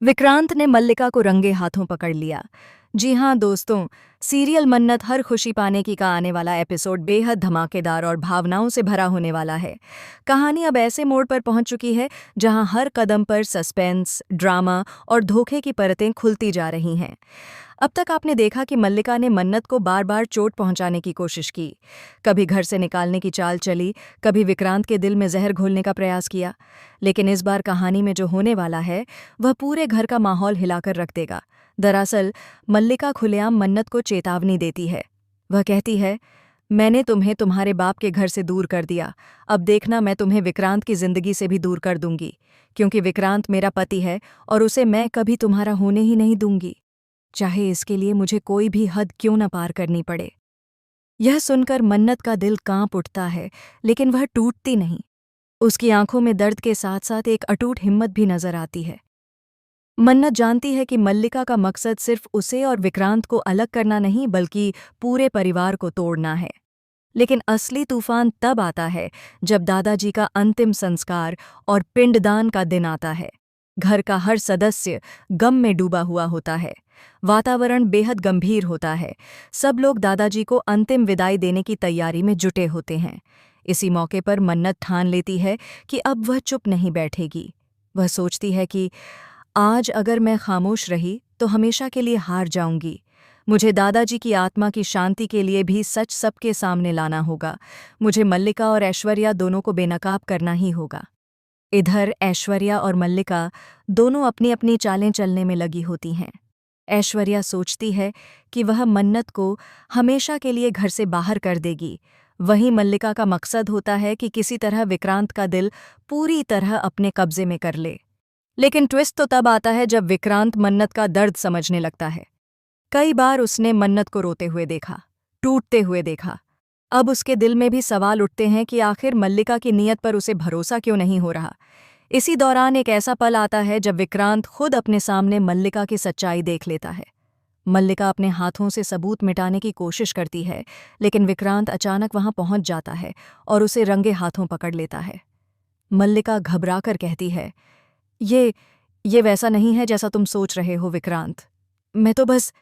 विक्रांत ने मल्लिका को रंगे हाथों पकड़ लिया। जी हाँ दोस्तों, सीरियल मन्नत हर खुशी पाने की का आने वाला एपिसोड बेहद धमाकेदार और भावनाओं से भरा होने वाला है। कहानी अब ऐसे मोड़ पर पहुंच चुकी है जहां हर कदम पर सस्पेंस, ड्रामा और धोखे की परतें खुलती जा रही हैं। अब तक आपने देखा कि मल्लिका ने मन्नत को बार बार चोट पहुंचाने की कोशिश की। कभी घर से निकालने की चाल चली, कभी विक्रांत के दिल में जहर घोलने का प्रयास किया। लेकिन इस बार कहानी में जो होने वाला है वह पूरे घर का माहौल हिलाकर रख देगा। दरअसल मल्लिका खुलेआम मन्नत को चेतावनी देती है। वह कहती है, मैंने तुम्हें तुम्हारे बाप के घर से दूर कर दिया, अब देखना मैं तुम्हें विक्रांत की जिंदगी से भी दूर कर दूंगी, क्योंकि विक्रांत मेरा पति है और उसे मैं कभी तुम्हारा होने ही नहीं दूंगी, चाहे इसके लिए मुझे कोई भी हद क्यों न पार करनी पड़े। यह सुनकर मन्नत का दिल कांप उठता है, लेकिन वह टूटती नहीं। उसकी आंखों में दर्द के साथ साथ एक अटूट हिम्मत भी नजर आती है। मन्नत जानती है कि मल्लिका का मकसद सिर्फ उसे और विक्रांत को अलग करना नहीं बल्कि पूरे परिवार को तोड़ना है। लेकिन असली तूफान तब आता है जब दादाजी का अंतिम संस्कार और पिंडदान का दिन आता है। घर का हर सदस्य गम में डूबा हुआ होता है। वातावरण बेहद गंभीर होता है। सब लोग दादाजी को अंतिम विदाई देने की तैयारी में जुटे होते हैं। इसी मौके पर मन्नत ठान लेती है कि अब वह चुप नहीं बैठेगी। वह सोचती है कि आज अगर मैं खामोश रही तो हमेशा के लिए हार जाऊंगी। मुझे दादाजी की आत्मा की शांति के लिए भी सच सबके सामने लाना होगा। मुझे मल्लिका और ऐश्वर्या दोनों को बेनकाब करना ही होगा। इधर ऐश्वर्या और मल्लिका दोनों अपनी अपनी चालें चलने में लगी होती हैं। ऐश्वर्या सोचती है कि वह मन्नत को हमेशा के लिए घर से बाहर कर देगी। वहीं मल्लिका का मकसद होता है कि किसी तरह विक्रांत का दिल पूरी तरह अपने कब्जे में कर ले। लेकिन ट्विस्ट तो तब आता है जब विक्रांत मन्नत का दर्द समझने लगता है। कई बार उसने मन्नत को रोते हुए देखा, टूटते हुए देखा। अब उसके दिल में भी सवाल उठते हैं कि आखिर मल्लिका की नीयत पर उसे भरोसा क्यों नहीं हो रहा। इसी दौरान एक ऐसा पल आता है जब विक्रांत खुद अपने सामने मल्लिका की सच्चाई देख लेता है। मल्लिका अपने हाथों से सबूत मिटाने की कोशिश करती है, लेकिन विक्रांत अचानक वहां पहुंच जाता है और उसे रंगे हाथों पकड़ लेता है। मल्लिका घबराकर कहती है, ये ये वैसा नहीं है जैसा तुम सोच रहे हो विक्रांत। मैं तो बस।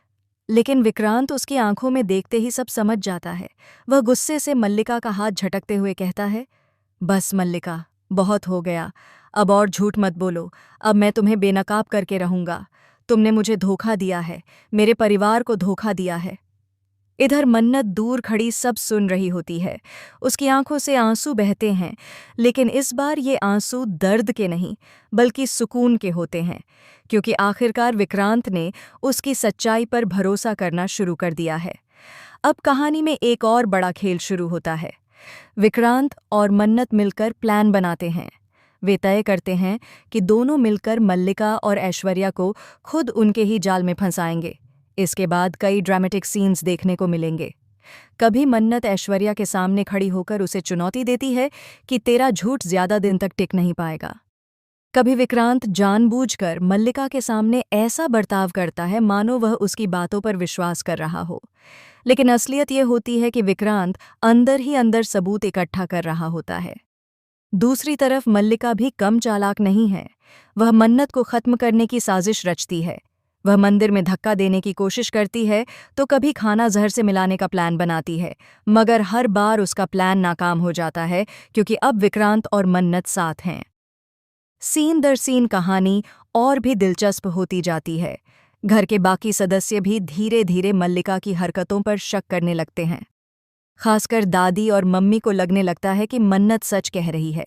लेकिन विक्रांत उसकी आंखों में देखते ही सब समझ जाता है। वह गुस्से से मल्लिका का हाथ झटकते हुए कहता है, बस मल्लिका, बहुत हो गया। अब और झूठ मत बोलो। अब मैं तुम्हें बेनकाब करके रहूंगा। तुमने मुझे धोखा दिया है, मेरे परिवार को धोखा दिया है। इधर मन्नत दूर खड़ी सब सुन रही होती है। उसकी आंखों से आंसू बहते हैं, लेकिन इस बार ये आंसू दर्द के नहीं बल्कि सुकून के होते हैं, क्योंकि आखिरकार विक्रांत ने उसकी सच्चाई पर भरोसा करना शुरू कर दिया है। अब कहानी में एक और बड़ा खेल शुरू होता है। विक्रांत और मन्नत मिलकर प्लान बनाते हैं। वे तय करते हैं कि दोनों मिलकर मल्लिका और ऐश्वर्या को खुद उनके ही जाल में फंसाएंगे। इसके बाद कई ड्रामेटिक सीन्स देखने को मिलेंगे। कभी मन्नत ऐश्वर्या के सामने खड़ी होकर उसे चुनौती देती है कि तेरा झूठ ज्यादा दिन तक टिक नहीं पाएगा। कभी विक्रांत जानबूझकर मल्लिका के सामने ऐसा बर्ताव करता है मानो वह उसकी बातों पर विश्वास कर रहा हो। लेकिन असलियत यह होती है कि विक्रांत अंदर ही अंदर सबूत इकट्ठा कर रहा होता है। दूसरी तरफ मल्लिका भी कम चालाक नहीं है। वह मन्नत को खत्म करने की साजिश रचती है। वह मंदिर में धक्का देने की कोशिश करती है तो कभी खाना जहर से मिलाने का प्लान बनाती है, मगर हर बार उसका प्लान नाकाम हो जाता है क्योंकि अब विक्रांत और मन्नत साथ हैं। सीन दर सीन कहानी और भी दिलचस्प होती जाती है। घर के बाकी सदस्य भी धीरे धीरे मल्लिका की हरकतों पर शक करने लगते हैं। खासकर दादी और मम्मी को लगने लगता है कि मन्नत सच कह रही है।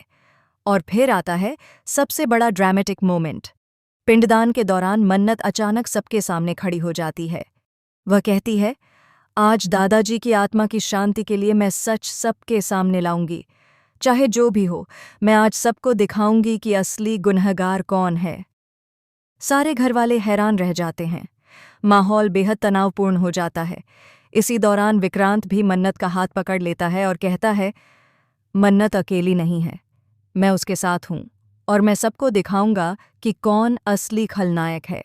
और फिर आता है सबसे बड़ा ड्रामेटिक मोमेंट। पिंडदान के दौरान मन्नत अचानक सबके सामने खड़ी हो जाती है। वह कहती है, आज दादाजी की आत्मा की शांति के लिए मैं सच सबके सामने लाऊंगी। चाहे जो भी हो, मैं आज सबको दिखाऊंगी कि असली गुनहगार कौन है। सारे घरवाले हैरान रह जाते हैं। माहौल बेहद तनावपूर्ण हो जाता है। इसी दौरान विक्रांत भी मन्नत का हाथ पकड़ लेता है और कहता है, मन्नत अकेली नहीं है, मैं उसके साथ हूं और मैं सबको दिखाऊंगा कि कौन असली खलनायक है।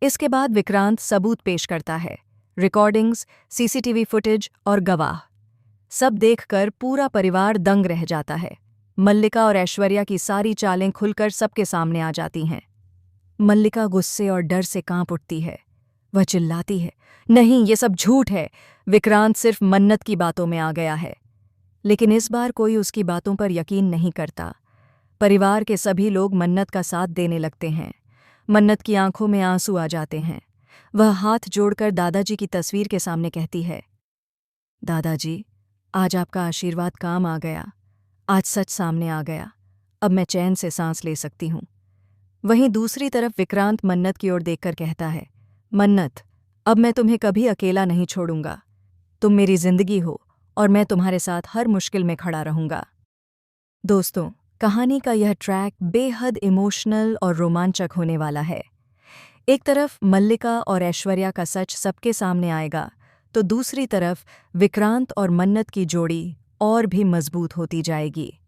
इसके बाद विक्रांत सबूत पेश करता है, रिकॉर्डिंग्स, सीसीटीवी फुटेज और गवाह। सब देखकर पूरा परिवार दंग रह जाता है। मल्लिका और ऐश्वर्या की सारी चालें खुलकर सबके सामने आ जाती हैं। मल्लिका गुस्से और डर से कांप उठती है। वह चिल्लाती है, नहीं, ये सब झूठ है। विक्रांत सिर्फ मन्नत की बातों में आ गया है। लेकिन इस बार कोई उसकी बातों पर यकीन नहीं करता। परिवार के सभी लोग मन्नत का साथ देने लगते हैं। मन्नत की आंखों में आंसू आ जाते हैं। वह हाथ जोड़कर दादाजी की तस्वीर के सामने कहती है, दादाजी, आज आपका आशीर्वाद काम आ गया। आज सच सामने आ गया। अब मैं चैन से सांस ले सकती हूँ। वहीं दूसरी तरफ विक्रांत मन्नत की ओर देखकर कहता है, मन्नत, अब मैं तुम्हें कभी अकेला नहीं छोड़ूंगा। तुम मेरी जिंदगी हो और मैं तुम्हारे साथ हर मुश्किल में खड़ा रहूंगा। दोस्तों, कहानी का यह ट्रैक बेहद इमोशनल और रोमांचक होने वाला है। एक तरफ मल्लिका और ऐश्वर्या का सच सबके सामने आएगा, तो दूसरी तरफ विक्रांत और मन्नत की जोड़ी और भी मजबूत होती जाएगी।